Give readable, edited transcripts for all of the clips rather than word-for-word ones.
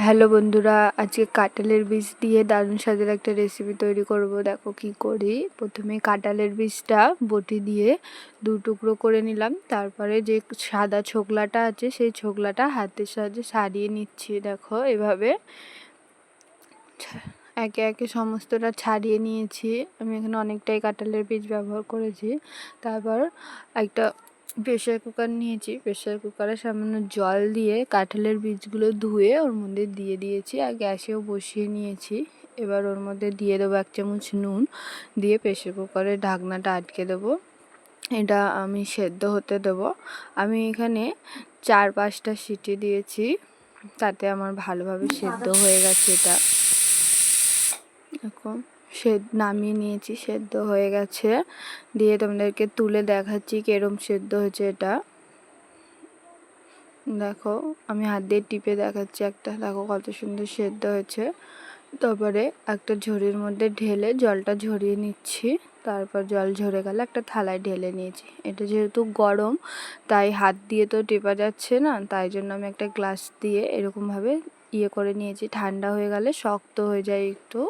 Hello বন্ধুরা, আজকে কাঁঠালের বীজ দিয়ে দারুণ স্বাদের একটা রেসিপি তৈরি করব। দেখো কি করি। প্রথমে কাঁঠালের বীজটা বটি দিয়ে দু টুকরো করে নিলাম। তারপরে যে সাদা ছোকলাটা আছে সেই ছোকলাটা হাতের সাহায্যে ছাড়িয়ে নিচ্ছি। দেখো এভাবে একে একে সমস্তটা ছাড়িয়ে নিয়েছি। আমি এখানে অনেকটাই কাঁঠালের বীজ ব্যবহার করেছি। তারপর একটা প্রেশার কুকার নিয়েছি। প্রেশার কুকারে সামান্য জল দিয়ে কাঁঠালের বীজগুলো ধুয়ে ওর মধ্যে দিয়ে দিয়েছি আর গ্যাসেও বসিয়ে নিয়েছি। এবার ওর মধ্যে দিয়ে দেবো 1 চামচ নুন, দিয়ে প্রেশার কুকারের ঢাকনাটা আটকে দেবো। এটা আমি সেদ্ধ হতে দেবো। আমি এখানে 4-5টা সিটি দিয়েছি, তাতে আমার ভালোভাবে সেদ্ধ হয়ে গেছে। এটা এখন নামিয়ে নিয়েছি, সেদ্ধ হয়ে গেছে। দিয়ে তোমাদেরকে তুলে দেখাচ্ছি কিরম সেদ্ধ হয়েছে। এটা দেখো, আমি হাত দিয়ে টিপে দেখাচ্ছি একটা, দেখো কত সুন্দর সেদ্ধ হয়েছে। তারপরে একটা ঝুড়ির মধ্যে ঢেলে জলটা ঝরিয়ে নিচ্ছি। তারপর জল ঝরে গেলে একটা থালায় ঢেলে নিয়েছি। এটা যেহেতু গরম তাই হাত দিয়ে তো টেপা যাচ্ছে না, তাই জন্য আমি একটা গ্লাস দিয়ে এরকমভাবে করে নিয়েছি। ঠান্ডা হয়ে গেলে শক্ত হয়ে যায় একটু,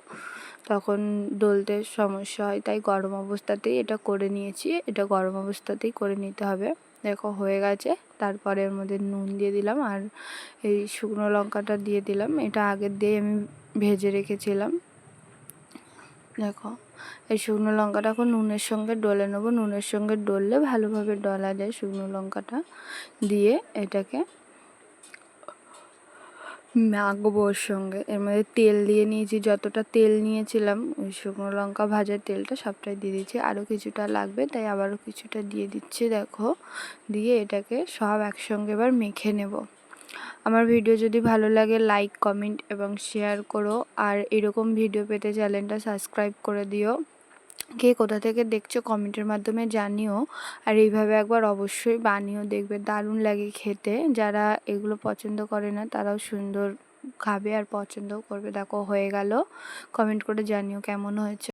তখন ডলতে সমস্যা হয়, তাই গরম অবস্থাতেই এটা করে নিয়েছি। এটা গরম অবস্থাতেই করে নিতে হবে। দেখো হয়ে গেছে। তারপরে এর মধ্যে নুন দিয়ে দিলাম আর এই শুকনো লঙ্কাটা দিয়ে দিলাম। এটা আগের দিয়ে আমি ভেজে রেখেছিলাম। দেখো এই শুকনো লঙ্কাটা এখন নুনের সঙ্গে ডলে নেবো। নুনের সঙ্গে ডললে ভালোভাবে ডলা যায় শুকনো লঙ্কাটা দিয়ে। এটাকে মাখবো ওর সঙ্গে। এর মধ্যে তেল দিয়ে নিয়েছি, যতটা তেল নিয়েছিলাম ওই শুকনো লঙ্কা ভাজার তেলটা সবটাই দিয়ে দিচ্ছি। আরও কিছুটা লাগবে তাই আবারও কিছুটা দিয়ে দিচ্ছি। দেখো দিয়ে এটাকে সব একসঙ্গে এবার মেখে নেব। আমার ভিডিও যদি ভালো লাগে লাইক, কমেন্ট এবং শেয়ার করো। আর এরকম ভিডিও পেতে চ্যানেলটা সাবস্ক্রাইব করে দিও। কে কোথা থেকে দেখছো কমেন্টের মাধ্যমে জানিও। আর এইভাবে একবার অবশ্যই বানিয়েও দেখবে, দারুণ লাগে খেতে। যারা এগুলো পছন্দ করে না তারাও সুন্দর খাবে আর পছন্দও করবে। দেখো হয়ে গেল, কমেন্ট করে জানিও কেমন হয়েছে।